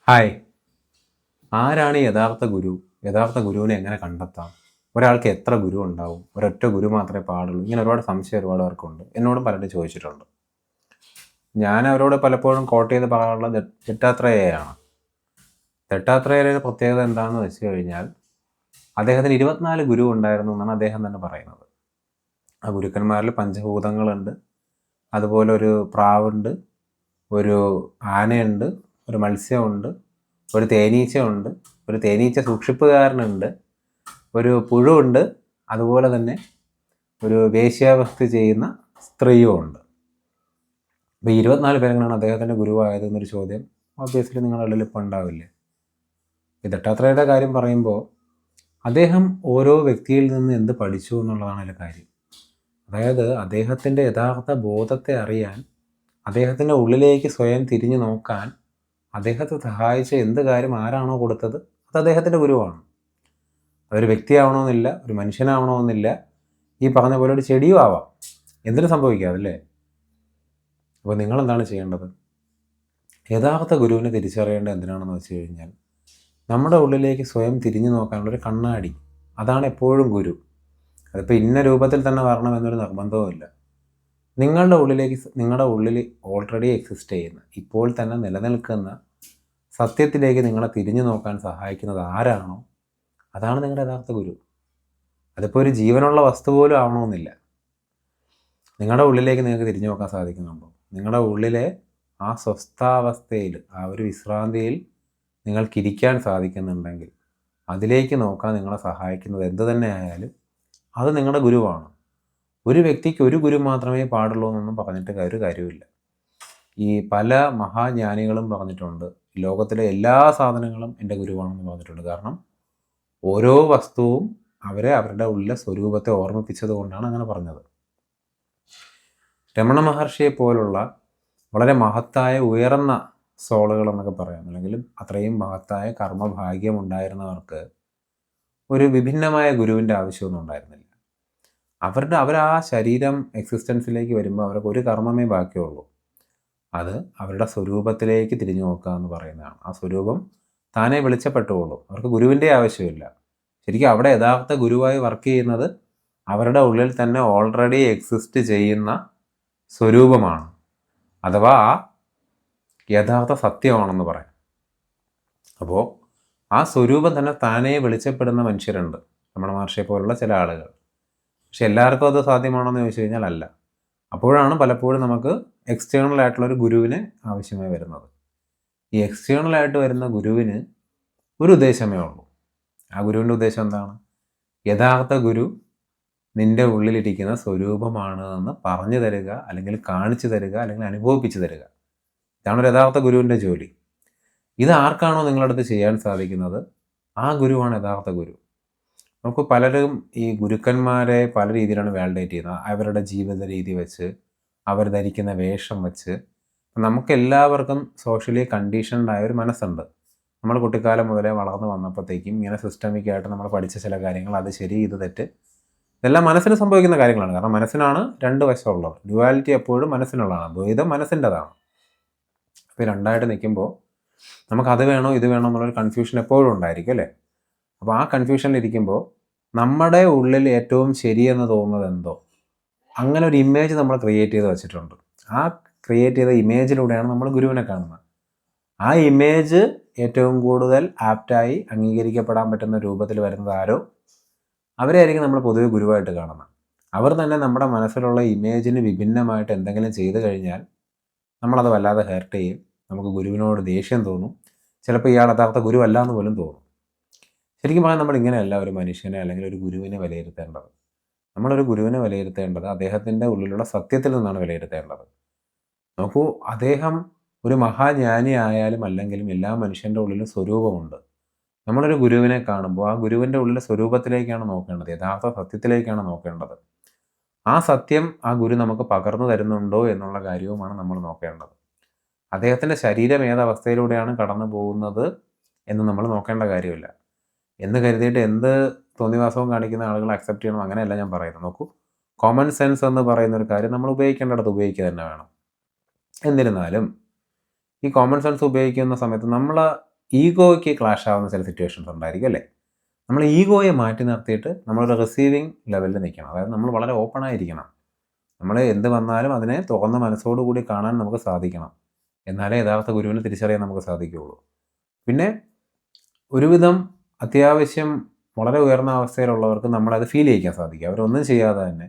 Hi. ആരാണ് യഥാർത്ഥ ഗുരു? യഥാർത്ഥ ഗുരുവിനെ എങ്ങനെ കണ്ടെത്താം? ഒരാൾക്ക് എത്ര ഗുരു ഉണ്ടാവും? ഒരൊറ്റ ഗുരു മാത്രമേ പാടുള്ളൂ? ഇങ്ങനെ ഒരുപാട് സംശയം ഒരുപാട് പേർക്കുണ്ട്. എന്നോടും പലരും ചോദിച്ചിട്ടുണ്ട്. ഞാൻ അവരോട് പലപ്പോഴും കോട്ട് ചെയ്ത് പറയാറുള്ളത് ദത്താത്രേയയാണ്. ദത്താത്രേയരുടെ പ്രത്യേകത എന്താണെന്ന് വെച്ച് കഴിഞ്ഞാൽ അദ്ദേഹത്തിന് 24 ഗുരു ഉണ്ടായിരുന്നു എന്നാണ് അദ്ദേഹം തന്നെ പറയുന്നത്. ആ ഗുരുക്കന്മാരിൽ പഞ്ചഭൂതങ്ങളുണ്ട്, അതുപോലെ ഒരു പ്രാവുണ്ട്, ഒരു ആനയുണ്ട്, ഒരു മത്സ്യമുണ്ട്, ഒരു തേനീച്ചയുണ്ട്, ഒരു തേനീച്ച സൂക്ഷിപ്പുകാരനുണ്ട്, ഒരു പുഴുവുണ്ട്, അതുപോലെ തന്നെ ഒരു വേശ്യാവസ്തു ചെയ്യുന്ന സ്ത്രീയും ഉണ്ട്. അപ്പോൾ 24 പേരെങ്ങനെയാണ് അദ്ദേഹത്തിൻ്റെ ഗുരുവായത് എന്നൊരു ചോദ്യം ഓബ്വിയസ്ലി നിങ്ങളുടെ ഉള്ളിൽ ഇപ്പോൾ ഉണ്ടാവില്ലേ. ഈ ദത്താത്രേയരുടെ കാര്യം പറയുമ്പോൾ അദ്ദേഹം ഓരോ വ്യക്തിയിൽ നിന്ന് എന്ത് പഠിച്ചു എന്നുള്ളതാണ് അതിൻ്റെ കാര്യം. അതായത് അദ്ദേഹത്തിൻ്റെ യഥാർത്ഥ ബോധത്തെ അറിയാൻ, അദ്ദേഹത്തിൻ്റെ ഉള്ളിലേക്ക് സ്വയം തിരിഞ്ഞു നോക്കാൻ അദ്ദേഹത്തെ സഹായിച്ച എന്ത് കാര്യം ആരാണോ കൊടുത്തത് അത് അദ്ദേഹത്തിൻ്റെ ഗുരുവാണ്. അതൊരു വ്യക്തിയാവണമെന്നില്ല, ഒരു മനുഷ്യനാവണമെന്നില്ല, ഈ പറഞ്ഞ പോലെ ഒരു ചെടിയും ആവാം, എന്തിനും സംഭവിക്കാതല്ലേ. അപ്പോൾ നിങ്ങളെന്താണ് ചെയ്യേണ്ടത്? യഥാർത്ഥ ഗുരുവിനെ തിരിച്ചറിയേണ്ടത് എന്തിനാണെന്ന് വെച്ച് കഴിഞ്ഞാൽ നമ്മുടെ ഉള്ളിലേക്ക് സ്വയം തിരിഞ്ഞു നോക്കാനുള്ളൊരു കണ്ണാടി. അതാണ് എപ്പോഴും ഗുരു. അതിപ്പോൾ ഇന്ന രൂപത്തിൽ തന്നെ വരണമെന്നൊരു നിർബന്ധവുമില്ല. നിങ്ങളുടെ ഉള്ളിൽ ഓൾറെഡി എക്സിസ്റ്റ് ചെയ്യുന്ന, ഇപ്പോൾ തന്നെ നിലനിൽക്കുന്ന സത്യത്തിലേക്ക് നിങ്ങളെ തിരിഞ്ഞു നോക്കാൻ സഹായിക്കുന്നത് ആരാണോ അതാണ് നിങ്ങളുടെ യഥാർത്ഥ ഗുരു. അതിപ്പോൾ ഒരു ജീവനുള്ള വസ്തു പോലും ആവണമെന്നില്ല. നിങ്ങളുടെ ഉള്ളിലേക്ക് നിങ്ങൾക്ക് തിരിഞ്ഞു നോക്കാൻ സാധിക്കുന്നുണ്ടോ? നിങ്ങളുടെ ഉള്ളിലെ ആ സ്വസ്ഥാവസ്ഥയിൽ, ആ ഒരു വിശ്രാന്തിയിൽ നിങ്ങൾക്കിരിക്കാൻ സാധിക്കുന്നുണ്ടെങ്കിൽ അതിലേക്ക് നോക്കാൻ നിങ്ങളെ സഹായിക്കുന്നത് എന്ത് തന്നെ ആയാലും അത് നിങ്ങളുടെ ഗുരുവാണ്. ഒരു വ്യക്തിക്ക് ഒരു ഗുരു മാത്രമേ പാടുള്ളൂ എന്നൊന്നും പറഞ്ഞിട്ട് ഒരു കാര്യമില്ല. ഈ പല മഹാജ്ഞാനികളും പറഞ്ഞിട്ടുണ്ട്, ലോകത്തിലെ എല്ലാ സാധനങ്ങളും എൻ്റെ ഗുരുവാണെന്ന് പറഞ്ഞിട്ടുണ്ട്. കാരണം ഓരോ വസ്തുവും അവരുടെ ഉള്ളിലെ സ്വരൂപത്തെ ഓർമ്മിപ്പിച്ചത് കൊണ്ടാണ് അങ്ങനെ പറഞ്ഞത്. രമണ മഹർഷിയെ പോലുള്ള വളരെ മഹത്തായ ഉയർന്ന സോളുകൾ എന്നൊക്കെ പറയാം, അല്ലെങ്കിൽ അത്രയും മഹത്തായ കർമ്മഭാഗ്യം ഉണ്ടായിരുന്നവർക്ക് ഒരു വിഭിന്നമായ ഗുരുവിൻ്റെ ആവശ്യമൊന്നും ഉണ്ടായിരുന്നില്ല. അവർ ആ ശരീരം എക്സിസ്റ്റൻസിലേക്ക് വരുമ്പോൾ അവർക്ക് ഒരു കർമ്മമേ ബാക്കിയുള്ളൂ. അത് അവരുടെ സ്വരൂപത്തിലേക്ക് തിരിഞ്ഞു നോക്കുക എന്ന് പറയുന്നതാണ്. ആ സ്വരൂപം താനേ വെളിച്ചപ്പെട്ടുള്ളൂ. അവർക്ക് ഗുരുവിൻ്റെ ആവശ്യമില്ല. ശരിക്കും അവിടെ യഥാർത്ഥ ഗുരുവായി വർക്ക് ചെയ്യുന്നത് അവരുടെ ഉള്ളിൽ തന്നെ ഓൾറെഡി എക്സിസ്റ്റ് ചെയ്യുന്ന സ്വരൂപമാണ്, അഥവാ യഥാർത്ഥ സത്യമാണെന്ന് പറയാം. അപ്പോൾ ആ സ്വരൂപം തന്നെ താനേ വെളിച്ചപ്പെടുന്ന മനുഷ്യരുണ്ട്, രമണ മഹർഷിയെ പോലുള്ള ചില ആളുകൾ. പക്ഷെ എല്ലാവർക്കും അത് സാധ്യമാണെന്ന് ചോദിച്ചു കഴിഞ്ഞാൽ അല്ല. അപ്പോഴാണ് പലപ്പോഴും നമുക്ക് എക്സ്റ്റേണൽ ആയിട്ടുള്ളൊരു ഗുരുവിനെ ആവശ്യമായി വരുന്നത്. ഈ എക്സ്റ്റേണലായിട്ട് വരുന്ന ഗുരുവിന് ഒരു ഉദ്ദേശമേ ഉള്ളൂ. ആ ഗുരുവിൻ്റെ ഉദ്ദേശം എന്താണ്? യഥാർത്ഥ ഗുരു നിൻ്റെ ഉള്ളിലിരിക്കുന്ന സ്വരൂപമാണ് എന്ന് പറഞ്ഞു തരിക, അല്ലെങ്കിൽ കാണിച്ചു തരിക, അല്ലെങ്കിൽ അനുഭവിപ്പിച്ചു തരിക. ഇതാണ് ഒരു യഥാർത്ഥ ഗുരുവിൻ്റെ ജോലി. ഇത് ആർക്കാണോ നിങ്ങളുടെ അടുത്ത് ചെയ്യാൻ സാധിക്കുന്നത് ആ ഗുരുവാണ് യഥാർത്ഥ ഗുരു. നമുക്ക് പലരും ഈ ഗുരുക്കന്മാരെ പല രീതിയിലാണ് വാലിഡേറ്റ് ചെയ്യുന്നത്. അവരുടെ ജീവിത രീതി വെച്ച്, അവർ ധരിക്കുന്ന വേഷം വെച്ച്. നമുക്കെല്ലാവർക്കും സോഷ്യലി കണ്ടീഷൻഡ് ആയ ഒരു മനസ്സുണ്ട്. നമ്മൾ കുട്ടിക്കാലം മുതലേ വളർന്നു വന്നപ്പോഴത്തേക്കും ഇങ്ങനെ സിസ്റ്റമിക്കായിട്ട് നമ്മൾ പഠിച്ച ചില കാര്യങ്ങൾ, അത് ശരി ഇത് തെറ്റ്, ഇതെല്ലാം മനസ്സിന് സംഭവിക്കുന്ന കാര്യങ്ങളാണ്. കാരണം മനസ്സിനാണ് രണ്ട് വശമുള്ളത്. ഡ്യുവാലിറ്റി എപ്പോഴും മനസ്സിനുള്ളതാണ്, ദ്വൈതം മനസ്സിൻ്റെതാണ്. അപ്പോൾ രണ്ടായിട്ട് നിൽക്കുമ്പോൾ നമുക്ക് അത് വേണോ ഇത് വേണോ എന്നുള്ളൊരു കൺഫ്യൂഷൻ എപ്പോഴും ഉണ്ടായിരിക്കും അല്ലേ. അപ്പോൾ ആ കൺഫ്യൂഷനിലിരിക്കുമ്പോൾ നമ്മുടെ ഉള്ളിൽ ഏറ്റവും ശരിയെന്ന് തോന്നുന്നത് എന്തോ അങ്ങനെ ഒരു ഇമേജ് നമ്മൾ ക്രിയേറ്റ് ചെയ്ത് വെച്ചിട്ടുണ്ട്. ആ ക്രിയേറ്റ് ചെയ്ത ഇമേജിലൂടെയാണ് നമ്മൾ ഗുരുവിനെ കാണുന്നത്. ആ ഇമേജ് ഏറ്റവും കൂടുതൽ ആപ്റ്റായി അംഗീകരിക്കപ്പെടാൻ പറ്റുന്ന രൂപത്തിൽ വരുന്നത് ആരോ അവരെയായിരിക്കും നമ്മൾ പൊതുവെ ഗുരുവായിട്ട് കാണുന്നത്. അവർ തന്നെ നമ്മുടെ മനസ്സിലുള്ള ഇമേജിന് വിഭിന്നമായിട്ട് എന്തെങ്കിലും ചെയ്തു കഴിഞ്ഞാൽ നമ്മളത് വല്ലാതെ ഹേർട്ട് ചെയ്യും. നമുക്ക് ഗുരുവിനോട് ദേഷ്യം തോന്നും. ചിലപ്പോൾ ഇയാൾ യഥാർത്ഥ ഗുരുവല്ല എന്ന് പോലും തോന്നും. ശരിക്കും പറഞ്ഞാൽ നമ്മൾ ഇങ്ങനെയല്ല ഒരു മനുഷ്യനെ അല്ലെങ്കിൽ ഒരു ഗുരുവിനെ വിലയിരുത്തേണ്ടത്. നമ്മളൊരു ഗുരുവിനെ വിലയിരുത്തേണ്ടത് അദ്ദേഹത്തിൻ്റെ ഉള്ളിലുള്ള സത്യത്തിൽ നിന്നാണ് വിലയിരുത്തേണ്ടത്. നോക്കൂ, അദ്ദേഹം ഒരു മഹാജ്ഞാനി ആയാലും അല്ലെങ്കിലും എല്ലാ മനുഷ്യൻ്റെ ഉള്ളിലും സ്വരൂപമുണ്ട്. നമ്മളൊരു ഗുരുവിനെ കാണുമ്പോൾ ആ ഗുരുവിൻ്റെ ഉള്ളിലെ സ്വരൂപത്തിലേക്കാണ് നോക്കേണ്ടത്, യഥാർത്ഥ സത്യത്തിലേക്കാണ് നോക്കേണ്ടത്. ആ സത്യം ആ ഗുരു നമുക്ക് പകർന്നു തരുന്നുണ്ടോ എന്നുള്ള കാര്യവുമാണ് നമ്മൾ നോക്കേണ്ടത്. അദ്ദേഹത്തിൻ്റെ ശരീരം ഏതവസ്ഥയിലൂടെയാണ് കടന്നു പോകുന്നത് എന്ന് നമ്മൾ നോക്കേണ്ട കാര്യമില്ല. എന്ന് കരുതിയിട്ട് എന്ത് തോന്നിവാസവും കാണിക്കുന്ന ആളുകൾ അക്സെപ്റ്റ് ചെയ്യണം, അങ്ങനെയല്ല ഞാൻ പറയുന്നത്. നോക്കൂ, കോമൺ സെൻസ് എന്ന് പറയുന്ന ഒരു കാര്യം നമ്മൾ ഉപയോഗിക്കേണ്ടത് ഉപയോഗിക്കുക തന്നെ വേണം. എന്നിരുന്നാലും ഈ കോമൺ സെൻസ് ഉപയോഗിക്കുന്ന സമയത്ത് നമ്മൾ ഈഗോയ്ക്ക് ക്ലാഷ് ആവുന്ന ചില സിറ്റുവേഷൻസ് ഉണ്ടായിരിക്കും അല്ലേ? നമ്മൾ ഈഗോയെ മാറ്റി നിർത്തിയിട്ട് നമ്മളൊരു റിസീവിങ് ലെവലിൽ നിൽക്കണം. അതായത് നമ്മൾ വളരെ ഓപ്പൺ ആയിരിക്കണം. നമ്മൾ എന്ത് വന്നാലും അതിനെ തുറന്ന മനസ്സോടുകൂടി കാണാൻ നമുക്ക് സാധിക്കണം. എന്നാലേ യഥാർത്ഥ ഗുരുവിനെ തിരിച്ചറിയാൻ നമുക്ക് സാധിക്കുകയുള്ളൂ. പിന്നെ ഒരുവിധം അത്യാവശ്യം വളരെ ഉയർന്ന അവസ്ഥയിലുള്ളവർക്ക് നമ്മളത് ഫീൽ ചെയ്യിക്കാൻ സാധിക്കും. അവരൊന്നും ചെയ്യാതെ തന്നെ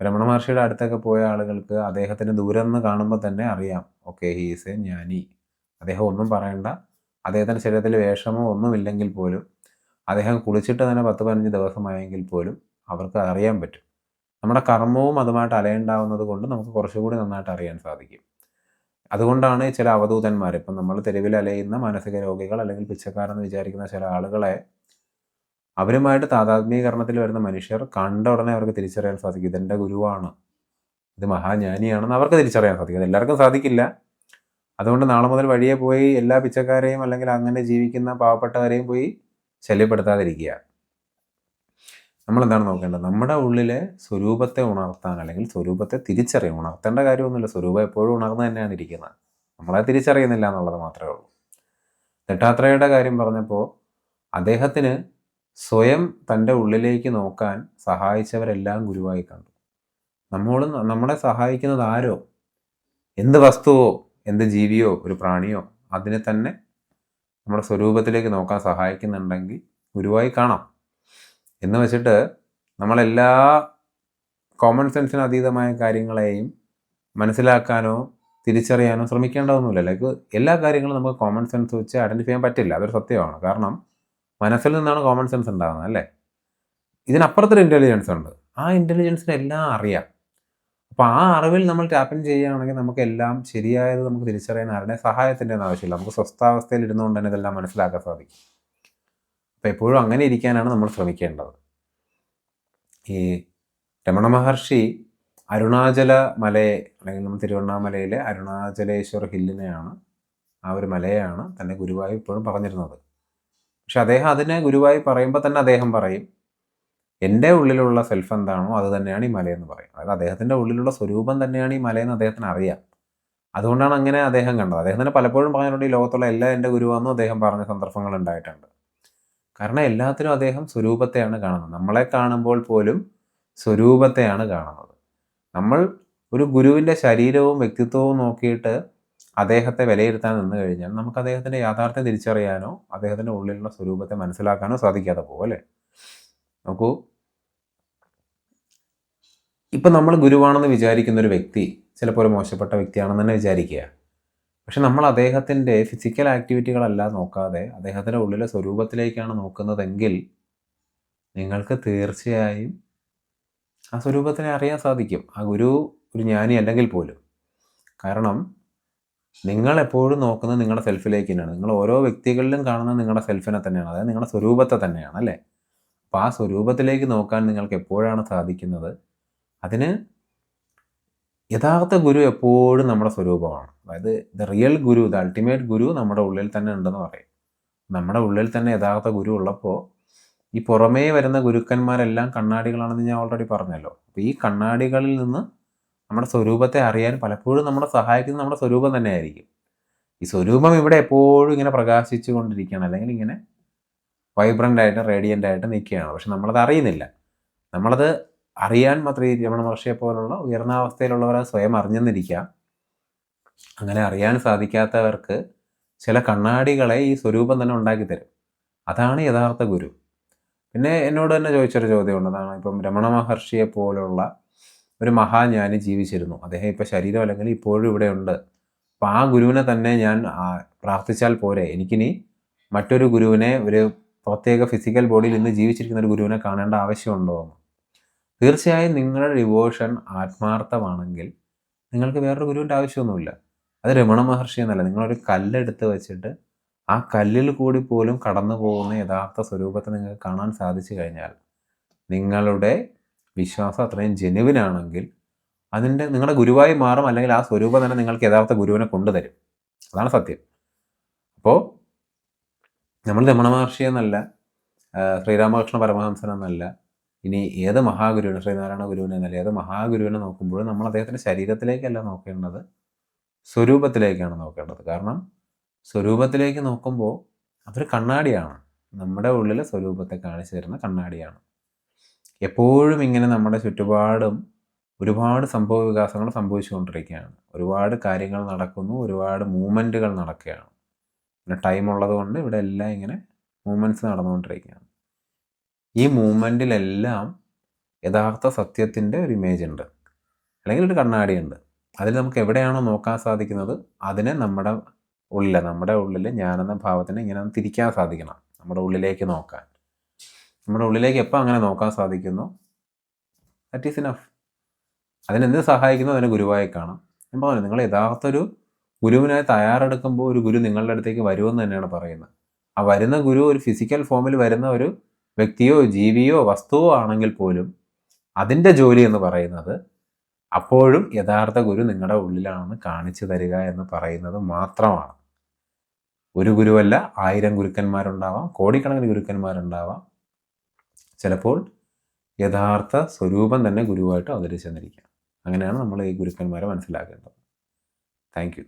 രമണ മഹർഷിയുടെ അടുത്തൊക്കെ പോയ ആളുകൾക്ക് അദ്ദേഹത്തിന് ദൂരം നിന്ന് കാണുമ്പോൾ തന്നെ അറിയാം, ഓക്കെ, ഹി ഈസ് എ ജ്ഞാനി. അദ്ദേഹം ഒന്നും പറയണ്ട. അദ്ദേഹത്തിൻ്റെ ശരീരത്തിൽ വേഷമോ ഒന്നുമില്ലെങ്കിൽ പോലും, അദ്ദേഹം കുളിച്ചിട്ട് തന്നെ 10-15 ദിവസമായെങ്കിൽ പോലും അവർക്ക് അറിയാൻ പറ്റും. നമ്മുടെ കർമ്മവും അതുമായിട്ട് അലയുണ്ടാവുന്നത് കൊണ്ട് നമുക്ക് കുറച്ചുകൂടി നന്നായിട്ട് അറിയാൻ സാധിക്കും. അതുകൊണ്ടാണ് ചില അവധൂതന്മാർ, ഇപ്പം നമ്മൾ തെരുവിൽ അലയുന്ന മാനസിക രോഗികൾ അല്ലെങ്കിൽ പിച്ചക്കാരെന്ന് വിചാരിക്കുന്ന ചില ആളുകളെ അവരുമായിട്ട് താതാത്മ്യീകരണത്തിൽ വരുന്ന മനുഷ്യർ കണ്ട ഉടനെ അവർക്ക് തിരിച്ചറിയാൻ സാധിക്കും, ഇതെൻ്റെ ഗുരുവാണ്, ഇത് മഹാജ്ഞാനിയാണെന്ന് അവർക്ക് തിരിച്ചറിയാൻ സാധിക്കും. അത് എല്ലാവർക്കും സാധിക്കില്ല. അതുകൊണ്ട് നാളെ മുതൽ വഴിയെ പോയി എല്ലാ പിച്ചക്കാരെയും അല്ലെങ്കിൽ അങ്ങനെ ജീവിക്കുന്ന പാവപ്പെട്ടവരെയും പോയി ശല്യപ്പെടുത്താതിരിക്കുക. നമ്മളെന്താണ് നോക്കേണ്ടത്? നമ്മുടെ ഉള്ളിലെ സ്വരൂപത്തെ ഉണർത്താൻ അല്ലെങ്കിൽ സ്വരൂപത്തെ തിരിച്ചറിയാൻ, ഉണർത്തേണ്ട കാര്യമൊന്നുമില്ല, സ്വരൂപം എപ്പോഴും ഉണർന്നു തന്നെയാണ് ഇരിക്കുന്നത്, നമ്മളെ തിരിച്ചറിയുന്നില്ല എന്നുള്ളത് മാത്രമേ ഉള്ളൂ. ദത്താത്രേയയുടെ കാര്യം പറഞ്ഞപ്പോൾ അദ്ദേഹത്തിന് സ്വയം തൻ്റെ ഉള്ളിലേക്ക് നോക്കാൻ സഹായിച്ചവരെല്ലാം ഗുരുവായി കണ്ടു. നമ്മളെ സഹായിക്കുന്നത് ആരോ, എന്ത് വസ്തുവോ എന്ത് ജീവിയോ ഒരു പ്രാണിയോ അതിനെ തന്നെ നമ്മുടെ സ്വരൂപത്തിലേക്ക് നോക്കാൻ സഹായിക്കുന്നുണ്ടെങ്കിൽ ഗുരുവായി കാണാം. എന്ന് വെച്ചിട്ട് നമ്മളെല്ലാ കോമൺ സെൻസിന് അതീതമായ കാര്യങ്ങളെയും മനസ്സിലാക്കാനോ തിരിച്ചറിയാനോ ശ്രമിക്കേണ്ടതൊന്നുമില്ല. ലൈക്ക് എല്ലാ കാര്യങ്ങളും നമുക്ക് കോമൺ സെൻസ് വെച്ച് ഐഡൻറ്റിഫൈ ചെയ്യാൻ പറ്റില്ല, അതൊരു സത്യമാണ്. കാരണം മനസ്സിൽ നിന്നാണ് കോമൺ സെൻസ് ഉണ്ടാകുന്നത് അല്ലേ? ഇതിനപ്പുറത്തൊരു ഇൻ്റലിജൻസ് ഉണ്ട്. ആ ഇൻ്റലിജൻസിന് എല്ലാം അറിയാം. അപ്പോൾ ആ അറിവിൽ നമ്മൾ ടാപ്പിൻ ചെയ്യുകയാണെങ്കിൽ നമുക്ക് എല്ലാം ശരിയായത് നമുക്ക് തിരിച്ചറിയാൻ ആരുടെ സഹായത്തിൻ്റെ ഒന്നും ആവശ്യമില്ല. നമുക്ക് സ്വസ്ഥാവസ്ഥയിൽ ഇരുന്നുകൊണ്ട് തന്നെ ഇതെല്ലാം മനസ്സിലാക്കാൻ സാധിക്കും. അപ്പോൾ എപ്പോഴും അങ്ങനെ ഇരിക്കാനാണ് നമ്മൾ ശ്രമിക്കേണ്ടത്. ഈ രമണ മഹർഷി അരുണാചല മലയെ, അല്ലെങ്കിൽ നമ്മൾ തിരുവണ്ണാമലയിലെ അരുണാചലേശ്വർ ഹില്ലിനെയാണ്, ആ ഒരു മലയെയാണ് തന്നെ ഗുരുവായി ഇപ്പോഴും പറഞ്ഞിരുന്നത്. പക്ഷെ അദ്ദേഹം അതിനെ ഗുരുവായി പറയുമ്പോൾ തന്നെ അദ്ദേഹം പറയും, എൻ്റെ ഉള്ളിലുള്ള സെൽഫ് എന്താണോ അത് തന്നെയാണ് ഈ മലയെന്ന് പറയും. അതായത് അദ്ദേഹത്തിൻ്റെ ഉള്ളിലുള്ള സ്വരൂപം തന്നെയാണ് ഈ മലയെന്ന് അദ്ദേഹത്തിന് അറിയാം. അതുകൊണ്ടാണ് അങ്ങനെ അദ്ദേഹം കണ്ടത്. അദ്ദേഹം തന്നെ പലപ്പോഴും പറഞ്ഞിട്ടുണ്ട്, ഈ ലോകത്തുള്ള എല്ലാം എൻ്റെ ഗുരുവാണെന്നും അദ്ദേഹം പറഞ്ഞ സന്ദർഭങ്ങൾ ഉണ്ടായിട്ടുണ്ട്. കാരണം എല്ലാത്തിനും അദ്ദേഹം സ്വരൂപത്തെയാണ് കാണുന്നത്. നമ്മളെ കാണുമ്പോൾ പോലും സ്വരൂപത്തെയാണ് കാണുന്നത്. നമ്മൾ ഒരു ഗുരുവിൻ്റെ ശരീരവും വ്യക്തിത്വവും നോക്കിയിട്ട് അദ്ദേഹത്തെ വിലയിരുത്താൻ നിന്ന് കഴിഞ്ഞാൽ നമുക്ക് അദ്ദേഹത്തിൻ്റെ യാഥാർത്ഥ്യം തിരിച്ചറിയാനോ അദ്ദേഹത്തിൻ്റെ ഉള്ളിലുള്ള സ്വരൂപത്തെ മനസ്സിലാക്കാനോ സാധിക്കാതെ പോകും അല്ലേ? നോക്കൂ, ഇപ്പം നമ്മൾ ഗുരുവാണെന്ന് വിചാരിക്കുന്ന ഒരു വ്യക്തി ചിലപ്പോൾ ഒരു മോശപ്പെട്ട വ്യക്തിയാണെന്ന് തന്നെ വിചാരിക്കുക. പക്ഷെ നമ്മൾ അദ്ദേഹത്തിൻ്റെ ഫിസിക്കൽ ആക്ടിവിറ്റികളല്ല നോക്കാതെ അദ്ദേഹത്തിൻ്റെ ഉള്ളിലെ സ്വരൂപത്തിലേക്കാണ് നോക്കുന്നതെങ്കിൽ നിങ്ങൾക്ക് തീർച്ചയായും ആ സ്വരൂപത്തിനെ അറിയാൻ സാധിക്കും. ആ ഗുരു ഒരു ജ്ഞാനി അല്ലെങ്കിൽ പോലും. കാരണം നിങ്ങൾ എപ്പോഴും നോക്കുന്നത് നിങ്ങളുടെ സെൽഫിലേക്ക് തന്നെയാണ്. നിങ്ങൾ ഓരോ വ്യക്തികളിലും കാണുന്നത് നിങ്ങളുടെ സെൽഫിനെ തന്നെയാണ്, അതായത് നിങ്ങളുടെ സ്വരൂപത്തെ തന്നെയാണ് അല്ലേ? അപ്പോൾ ആ സ്വരൂപത്തിലേക്ക് നോക്കാൻ നിങ്ങൾക്ക് എപ്പോഴാണ് സാധിക്കുന്നത്? അതിന് യഥാർത്ഥ ഗുരു എപ്പോഴും നമ്മുടെ സ്വരൂപമാണ്. അതായത് the real guru, the ultimate guru നമ്മുടെ ഉള്ളിൽ തന്നെ ഉണ്ടെന്ന് പറയും. നമ്മുടെ ഉള്ളിൽ തന്നെ യഥാർത്ഥ ഗുരു ഉള്ളപ്പോൾ ഈ പുറമേ വരുന്ന ഗുരുക്കന്മാരെല്ലാം കണ്ണാടികളാണെന്ന് ഞാൻ ഓൾറെഡി പറഞ്ഞല്ലോ. അപ്പോൾ ഈ കണ്ണാടികളിൽ നിന്ന് നമ്മുടെ സ്വരൂപത്തെ അറിയാൻ പലപ്പോഴും നമ്മളെ സഹായിക്കുന്നത് നമ്മുടെ സ്വരൂപം തന്നെയായിരിക്കും. ഈ സ്വരൂപം ഇവിടെ എപ്പോഴും ഇങ്ങനെ പ്രകാശിച്ചു കൊണ്ടിരിക്കുകയാണ്, അല്ലെങ്കിൽ ഇങ്ങനെ വൈബ്രൻ്റ് ആയിട്ട് റേഡിയൻ്റ് ആയിട്ട് നിൽക്കുകയാണ്. പക്ഷെ നമ്മളത് അറിയുന്നില്ല. നമ്മളത് അറിയാൻ മാത്രം ഈ രമണ മഹർഷിയെ പോലുള്ള ഉയർന്ന അവസ്ഥയിലുള്ളവർ സ്വയം അറിഞ്ഞെന്നിരിക്കാം. അങ്ങനെ അറിയാൻ സാധിക്കാത്തവർക്ക് ചില കണ്ണാടികളെ ഈ സ്വരൂപം തന്നെ ഉണ്ടാക്കി തരും. അതാണ് യഥാർത്ഥ ഗുരു. പിന്നെ എന്നോട് തന്നെ ചോദിച്ചൊരു ചോദ്യമുണ്ട്. അതാണ്, ഇപ്പം രമണ മഹർഷിയെ പോലുള്ള ഒരു മഹാജ്ഞാനി ജീവിച്ചിരുന്നു, അദ്ദേഹം ഇപ്പോൾ ശരീരം അല്ലെങ്കിൽ ഇപ്പോഴും ഇവിടെ ഉണ്ട്. അപ്പോൾ ആ ഗുരുവിനെ തന്നെ ഞാൻ പ്രാർത്ഥിച്ചാൽ പോരെ, എനിക്കിനി മറ്റൊരു ഗുരുവിനെ, ഒരു പ്രത്യേക ഫിസിക്കൽ ബോഡിയിൽ ഇന്ന് ജീവിച്ചിരിക്കുന്ന ഒരു ഗുരുവിനെ കാണേണ്ട ആവശ്യമുണ്ടോ എന്ന്? തീർച്ചയായും നിങ്ങളുടെ ഡിവോഷൻ ആത്മാർത്ഥമാണെങ്കിൽ നിങ്ങൾക്ക് വേറൊരു ഗുരുവിൻ്റെ ആവശ്യമൊന്നുമില്ല. അത് രമണ മഹർഷി എന്നല്ല, നിങ്ങളൊരു കല്ലെടുത്ത് വെച്ചിട്ട് ആ കല്ലിൽ കൂടി പോലും കടന്നു പോകുന്ന യഥാർത്ഥ സ്വരൂപത്തെ നിങ്ങൾക്ക് കാണാൻ സാധിച്ചു കഴിഞ്ഞാൽ നിങ്ങളുടെ വിശ്വാസം അത്രയും ജെനുവിനാണെങ്കിൽ നിങ്ങളുടെ ഗുരുവായി മാറും, അല്ലെങ്കിൽ ആ സ്വരൂപം തന്നെ നിങ്ങൾക്ക് യഥാർത്ഥ ഗുരുവിനെ കൊണ്ടുതരും. അതാണ് സത്യം. അപ്പോൾ നമ്മൾ രമണ മഹർഷി എന്നല്ല, ശ്രീരാമകൃഷ്ണ പരമഹംസൻ എന്നല്ല, ഇനി ഏത് മഹാഗുരുവിനെ, ശ്രീനാരായണ ഗുരുവിനെ എന്നല്ല, ഏത് മഹാഗുരുവിനെ നോക്കുമ്പോഴും നമ്മൾ അദ്ദേഹത്തിൻ്റെ ശരീരത്തിലേക്കല്ല നോക്കേണ്ടത്, സ്വരൂപത്തിലേക്കാണ് നോക്കേണ്ടത്. കാരണം സ്വരൂപത്തിലേക്ക് നോക്കുമ്പോൾ അതൊരു കണ്ണാടിയാണ്. നമ്മുടെ ഉള്ളിലെ സ്വരൂപത്തെ കാണിച്ചു തരുന്ന കണ്ണാടിയാണ്. എപ്പോഴും ഇങ്ങനെ നമ്മുടെ ചുറ്റുപാടും ഒരുപാട് സംഭവ വികാസങ്ങൾ സംഭവിച്ചുകൊണ്ടിരിക്കുകയാണ്. ഒരുപാട് കാര്യങ്ങൾ നടക്കുന്നു, ഒരുപാട് മൂവ്മെൻറ്റുകൾ നടക്കുകയാണ്. പിന്നെ ടൈം ഉള്ളതുകൊണ്ട് ഇവിടെ എല്ലാം ഇങ്ങനെ മൂവ്മെൻറ്റ്സ് നടന്നുകൊണ്ടിരിക്കുകയാണ്. ഈ മൂവ്മെൻറ്റിലെല്ലാം യഥാർത്ഥ സത്യത്തിൻ്റെ ഒരു ഇമേജ് ഉണ്ട്, അല്ലെങ്കിൽ ഒരു കണ്ണാടിയുണ്ട്. അതിൽ നമുക്ക് എവിടെയാണോ നോക്കാൻ സാധിക്കുന്നത് അതിനെ നമ്മുടെ ഉള്ളിൽ ഞാനെന്ന ഭാവത്തിന് ഇങ്ങനെ ഒന്ന് തിരിക്കാൻ സാധിക്കണം. നമ്മുടെ ഉള്ളിലേക്ക് നോക്കാൻ. നമ്മുടെ ഉള്ളിലേക്ക് എപ്പോൾ അങ്ങനെ നോക്കാൻ സാധിക്കുന്നു, ദാറ്റ് ഈസ് ഇനഫ്. അതിനെന്ത് സഹായിക്കുന്നു അതിനെ ഗുരുവായി കാണാം. ഞാൻ പറഞ്ഞു, നിങ്ങൾ യഥാർത്ഥ ഒരു ഗുരുവിനായി തയ്യാറെടുക്കുമ്പോൾ ഒരു ഗുരു നിങ്ങളുടെ അടുത്തേക്ക് വരുമെന്ന് തന്നെയാണ് പറയുന്നത്. ആ വരുന്ന ഗുരു ഒരു ഫിസിക്കൽ ഫോമിൽ വരുന്ന ഒരു വ്യക്തിയോ ജീവിയോ വസ്തുവോ ആണെങ്കിൽ പോലും അതിൻ്റെ ജോലി എന്ന് പറയുന്നത് അപ്പോഴും യഥാർത്ഥ ഗുരു നിങ്ങളുടെ ഉള്ളിലാണെന്ന് കാണിച്ചു തരിക എന്ന് പറയുന്നത് മാത്രമാണ്. ഒരു ഗുരുവല്ല, 1000 ഗുരുക്കന്മാരുണ്ടാവാം, കോടിക്കണക്കിന് ഗുരുക്കന്മാരുണ്ടാവാം. ചിലപ്പോൾ യഥാർത്ഥ സ്വരൂപം തന്നെ ഗുരുവായിട്ട് അവതരിച്ചെന്നിരിക്കാം. അങ്ങനെയാണ് നമ്മൾ ഈ ഗുരുക്കന്മാരെ മനസ്സിലാക്കേണ്ടത്. Thank you.